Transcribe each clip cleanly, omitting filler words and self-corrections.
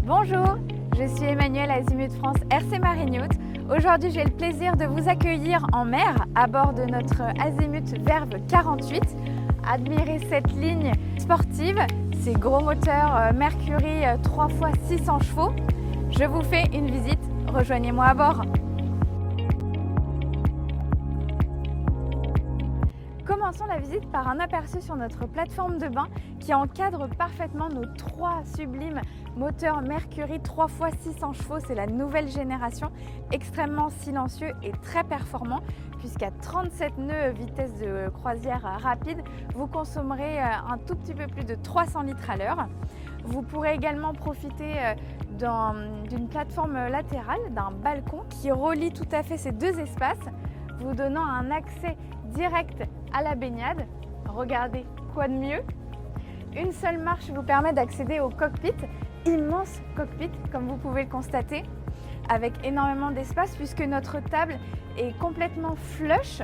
Bonjour, je suis Emmanuelle Azimut France RC Marine Yacht. Aujourd'hui, j'ai le plaisir de vous accueillir en mer à bord de notre Azimut Verve 48. Admirez cette ligne sportive, ces gros moteurs Mercury 3x600 chevaux. Je vous fais une visite, rejoignez-moi à bord. Commençons la visite par un aperçu sur notre plateforme de bain qui encadre parfaitement nos trois sublimes moteurs Mercury 3x600 chevaux. C'est la nouvelle génération, extrêmement silencieux et très performant puisqu'à 37 nœuds vitesse de croisière rapide, vous consommerez un tout petit peu plus de 300 litres à l'heure. Vous pourrez également profiter d'une plateforme latérale, d'un balcon qui relie tout à fait ces deux espaces, vous donnant un accès direct à la baignade. Regardez, quoi de mieux? Une seule marche vous permet d'accéder au cockpit, immense cockpit comme vous pouvez le constater, avec énormément d'espace puisque notre table est complètement flush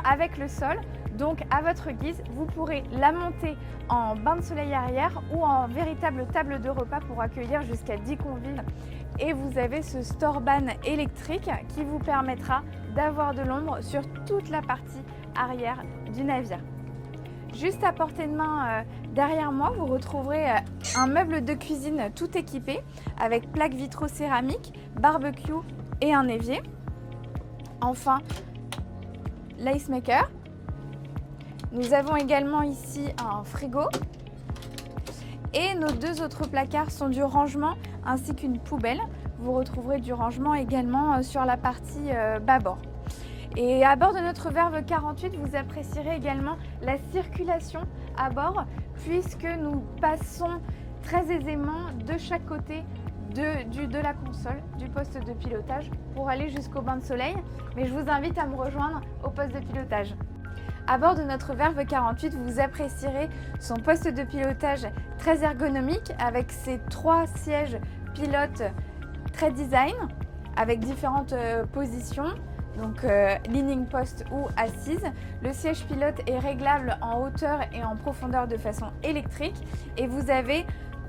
avec le sol. Donc à votre guise, vous pourrez la monter en bain de soleil arrière ou en véritable table de repas pour accueillir jusqu'à 10 convives. Et vous avez ce Storban électrique qui vous permettra d'avoir de l'ombre sur toute la partie arrière du navire. Juste à portée de main derrière moi, vous retrouverez un meuble de cuisine tout équipé avec plaques vitro-céramiques, barbecue et un évier. Enfin, l'ice maker. Nous avons également ici un frigo et nos deux autres placards sont du rangement ainsi qu'une poubelle. Vous retrouverez du rangement également sur la partie bâbord. Et à bord de notre Verve 48, vous apprécierez également la circulation à bord puisque nous passons très aisément de chaque côté de la console, du poste de pilotage pour aller jusqu'au bain de soleil. Mais je vous invite à me rejoindre au poste de pilotage. À bord de notre Verve 48, vous apprécierez son poste de pilotage très ergonomique avec ses trois sièges pilotes très design avec différentes positions, donc leaning post ou assise. Le siège pilote est réglable en hauteur et en profondeur de façon électrique et vous avez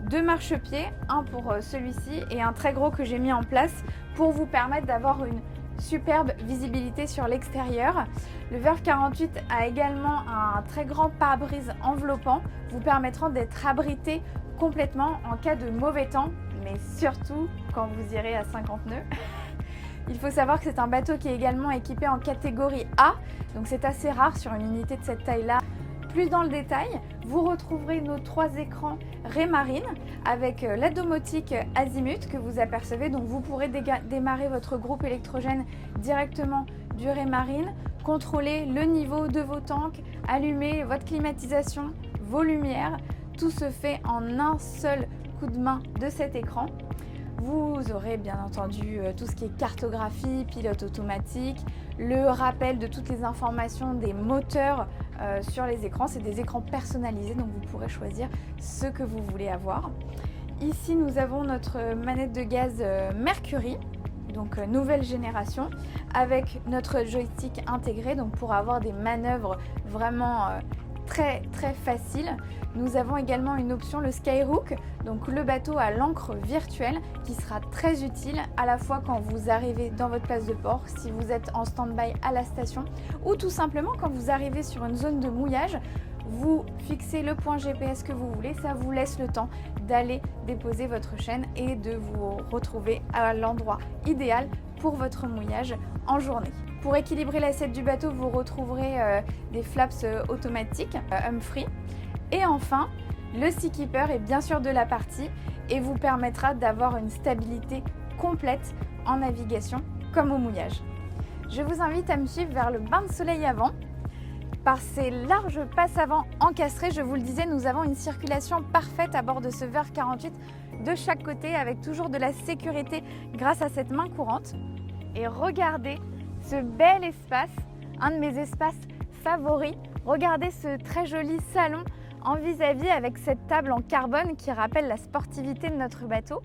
deux marchepieds, un pour celui-ci et un très gros que j'ai mis en place pour vous permettre d'avoir une superbe visibilité sur l'extérieur. Le Verve 48 a également un très grand pare-brise enveloppant vous permettant d'être abrité complètement en cas de mauvais temps, mais surtout quand vous irez à 50 nœuds. Il faut savoir que c'est un bateau qui est également équipé en catégorie A, donc c'est assez rare sur une unité de cette taille-là. Plus dans le détail, vous retrouverez nos trois écrans Raymarine avec la domotique Azimut que vous apercevez. Donc vous pourrez démarrer votre groupe électrogène directement du Raymarine, contrôler le niveau de vos tanks, allumer votre climatisation, vos lumières. Tout se fait en un seul coup de main de cet écran. Vous aurez bien entendu tout ce qui est cartographie, pilote automatique, le rappel de toutes les informations des moteurs sur les écrans. C'est des écrans personnalisés, donc vous pourrez choisir ce que vous voulez avoir. Ici, nous avons notre manette de gaz Mercury, donc nouvelle génération, avec notre joystick intégré, donc pour avoir des manœuvres vraiment très facile. Nous avons également une option, le Skyhook, donc le bateau à l'ancre virtuelle qui sera très utile à la fois quand vous arrivez dans votre place de port, si vous êtes en stand-by à la station ou tout simplement quand vous arrivez sur une zone de mouillage. Vous fixez le point GPS que vous voulez, ça vous laisse le temps d'aller déposer votre chaîne et de vous retrouver à l'endroit idéal pour votre mouillage en journée. Pour équilibrer l'assiette du bateau, vous retrouverez des flaps automatiques Humphrey. Et enfin, le Seakeeper est bien sûr de la partie et vous permettra d'avoir une stabilité complète en navigation comme au mouillage. Je vous invite à me suivre vers le bain de soleil avant. Par ces larges passes avant encastrées, je vous le disais, nous avons une circulation parfaite à bord de ce Verve 48 de chaque côté avec toujours de la sécurité grâce à cette main courante. Et regardez ce bel espace, un de mes espaces favoris. Regardez ce très joli salon en vis-à-vis avec cette table en carbone qui rappelle la sportivité de notre bateau.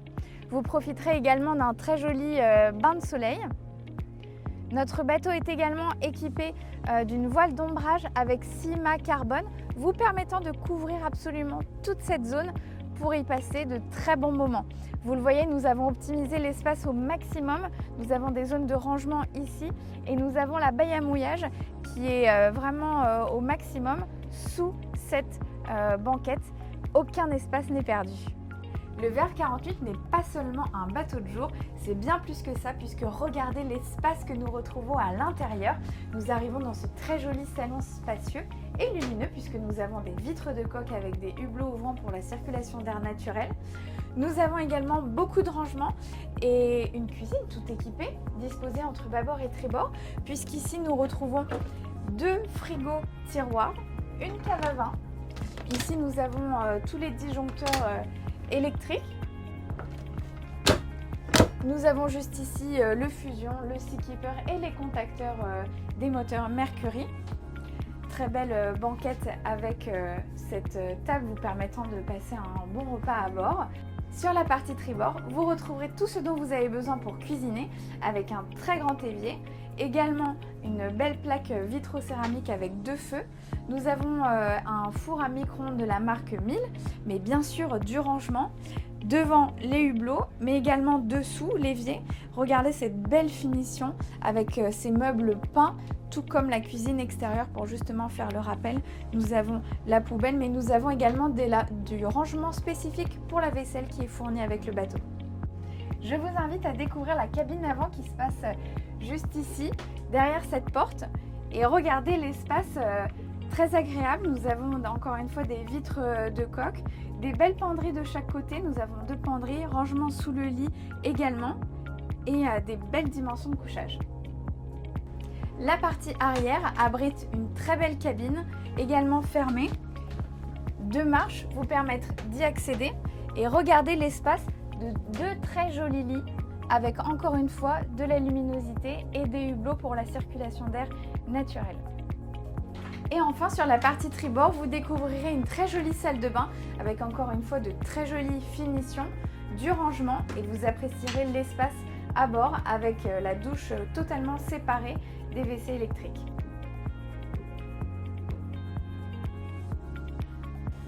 Vous profiterez également d'un très joli bain de soleil. Notre bateau est également équipé d'une voile d'ombrage avec 6 mâts carbone, vous permettant de couvrir absolument toute cette zone pour y passer de très bons moments. Vous le voyez, nous avons optimisé l'espace au maximum. Nous avons des zones de rangement ici et nous avons la baie à mouillage qui est vraiment au maximum sous cette banquette. Aucun espace n'est perdu. Le Ver 48 n'est pas seulement un bateau de jour, c'est bien plus que ça puisque regardez l'espace que nous retrouvons à l'intérieur. Nous arrivons dans ce très joli salon spacieux et lumineux puisque nous avons des vitres de coque avec des hublots ouvrants pour la circulation d'air naturel. Nous avons également beaucoup de rangements et une cuisine tout équipée, disposée entre bâbord et tribord, puisqu'ici nous retrouvons 2 frigos tiroirs, une cave à vin. Ici nous avons tous les disjoncteurs électriques. Nous avons juste ici le Fusion, le Seakeeper et les contacteurs des moteurs Mercury. Très belle banquette avec cette table vous permettant de passer un bon repas à bord. Sur la partie tribord, vous retrouverez tout ce dont vous avez besoin pour cuisiner avec un très grand évier, également une belle plaque vitro-céramique avec 2 feux. Nous avons un four à micro-ondes de la marque Miele, mais bien sûr du rangement. Devant les hublots, mais également dessous l'évier. Regardez cette belle finition avec ces meubles peints, tout comme la cuisine extérieure pour justement faire le rappel. Nous avons la poubelle, mais nous avons également du rangement spécifique pour la vaisselle qui est fourni avec le bateau. Je vous invite à découvrir la cabine avant qui se passe juste ici, derrière cette porte. Et regardez l'espace très agréable. Nous avons encore une fois des vitres de coque, des belles penderies de chaque côté. Nous avons 2 penderies, rangement sous le lit également et des belles dimensions de couchage. La partie arrière abrite une très belle cabine, également fermée. 2 marches vous permettent d'y accéder et regardez l'espace de 2 très jolis lits avec encore une fois de la luminosité et des hublots pour la circulation d'air naturelle. Et enfin sur la partie tribord, vous découvrirez une très jolie salle de bain avec encore une fois de très jolies finitions, du rangement et vous apprécierez l'espace à bord avec la douche totalement séparée des WC électriques.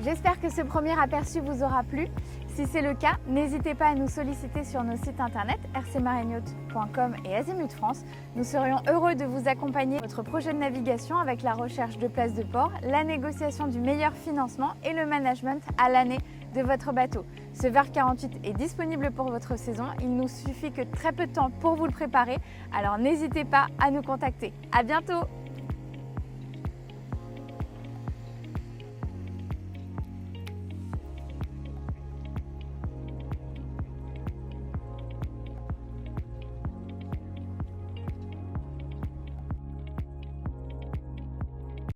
J'espère que ce premier aperçu vous aura plu. Si c'est le cas, n'hésitez pas à nous solliciter sur nos sites internet rcmarineyacht.com et Azimut France. Nous serions heureux de vous accompagner dans votre projet de navigation avec la recherche de places de port, la négociation du meilleur financement et le management à l'année de votre bateau. Ce Ver 48 est disponible pour votre saison. Il nous suffit que très peu de temps pour vous le préparer. Alors n'hésitez pas à nous contacter. À bientôt!